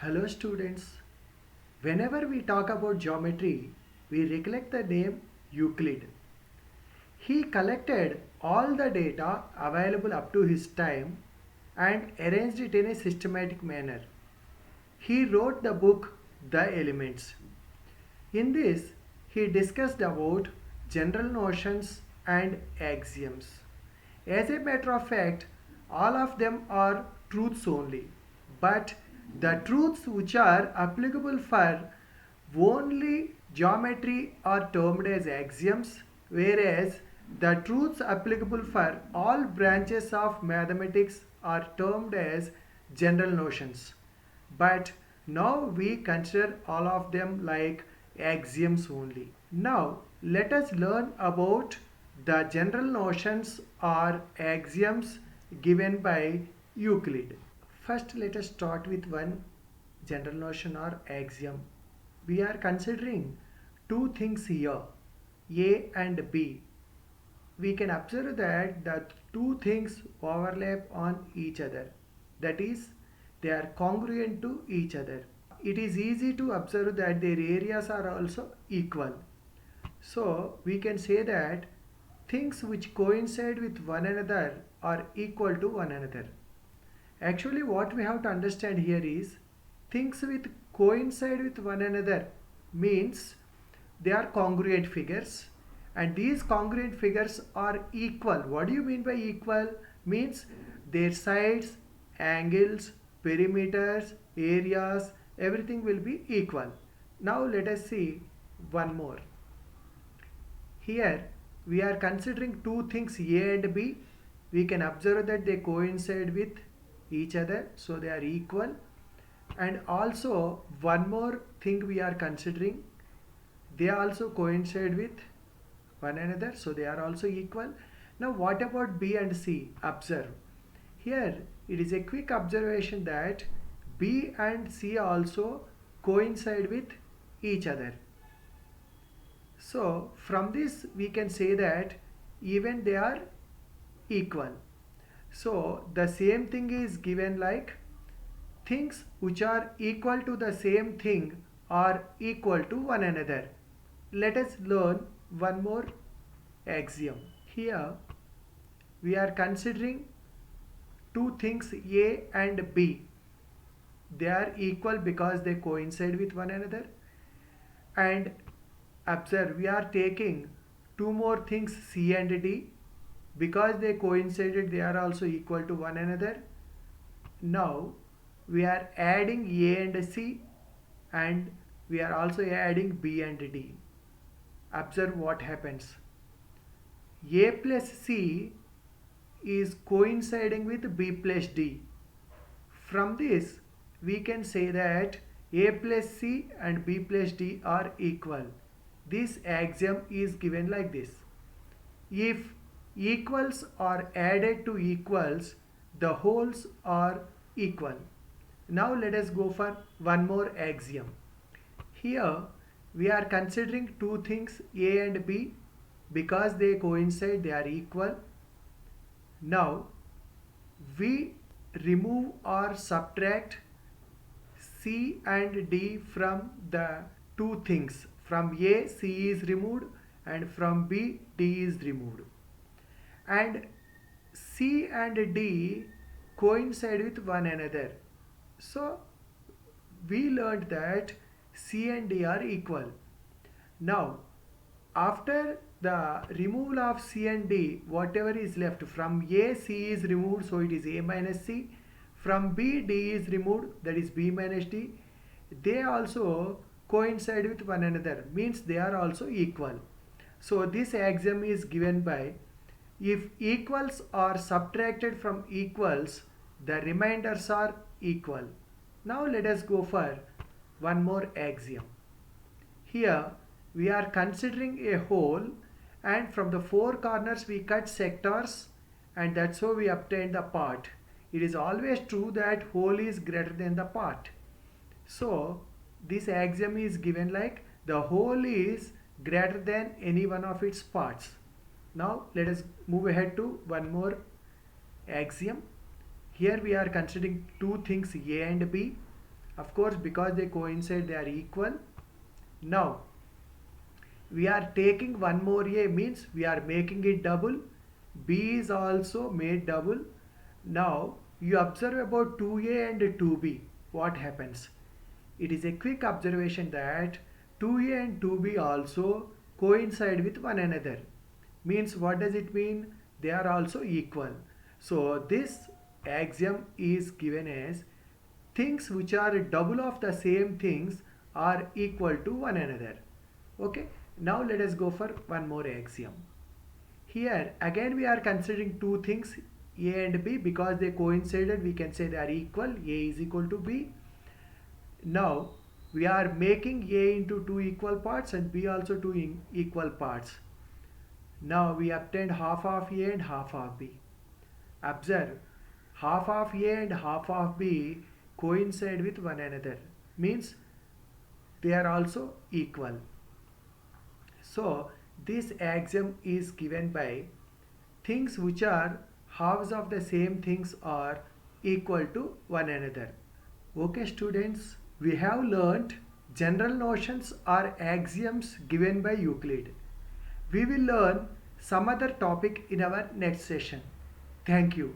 Hello students. Whenever we talk about geometry, we recollect the name Euclid. He collected all the data available up to his time and arranged it in a systematic manner. He wrote the book The Elements. In this, he discussed about general notions and axioms. As a matter of fact, all of them are truths only, but the truths which are applicable for only geometry are termed as axioms, whereas the truths applicable for all branches of mathematics are termed as general notions. But now we consider all of them like axioms only. Now let us learn about the general notions or axioms given by Euclid. First let us start with one general notion or axiom. We are considering two things here, A and B. We can observe that the two things overlap on each other. That is, they are congruent to each other. It is easy to observe that their areas are also equal. So we can say that things which coincide with one another are equal to one another. Actually, what we have to understand here is things with coincide with one another means they are congruent figures, and these congruent figures are equal. What do you mean by equal? Means their sides, angles, perimeters, areas, everything will be equal. Now let us see one more. Here we are considering two things A and B. We can observe that they coincide with each other, so they are equal. And also one more thing we are considering, they also coincide with one another, so they are also equal. Now what about B and C? Observe. Here it is a quick observation that B and C also coincide with each other. So from this we can say that even they are equal. So the same thing is given like things which are equal to the same thing are equal to one another. Let us learn one more axiom. Here we are considering two things A and B. They are equal because they coincide with one another. And observe, we are taking two more things C and D. Because they coincided, they are also equal to one another. Now we are adding A and C, and we are also adding B and D. Observe what happens. A plus C is coinciding with B plus D. From this we can say that A plus C and B plus D are equal. This axiom is given like this. If equals are added to equals, the wholes are equal. Now let us go for one more axiom. Here we are considering two things A and B. Because they coincide, they are equal. Now we remove or subtract C and D from the two things. From A, C is removed, and from B, D is removed. And C and D coincide with one another. So we learned that C and D are equal. Now after the removal of C and D, whatever is left, from A, C is removed, so it is A minus C. From B, D is removed, that is B minus D. They also coincide with one another, means they are also equal. So this axiom is given by, if equals are subtracted from equals, the remainders are equal. Now let us go for one more axiom. Here we are considering a whole, and from the four corners we cut sectors, and that's how we obtain the part. It is always true that whole is greater than the part. So this axiom is given like the whole is greater than any one of its parts. Now let us move ahead to one more axiom. Here we are considering two things A and B. Of course, because they coincide, they are equal. Now we are taking one more a, means we are making it double. B is also made double. Now you observe about 2a and 2b. What happens? It is a quick observation that 2a and 2b also coincide with one another. Means what does it mean? They are also equal. So this axiom is given as things which are double of the same things are equal to one another. Okay, now let us go for one more axiom. Here again we are considering two things, A and B, because they coincided we can say they are equal. A is equal to B. Now we are making A into two equal parts and B also two equal parts. Now we obtained half of A and half of B. Observe, half of A and half of B coincide with one another, means they are also equal. So this axiom is given by things which are halves of the same things are equal to one another. Okay students, we have learnt general notions or axioms given by Euclid. We will learn some other topic in our next session. Thank you.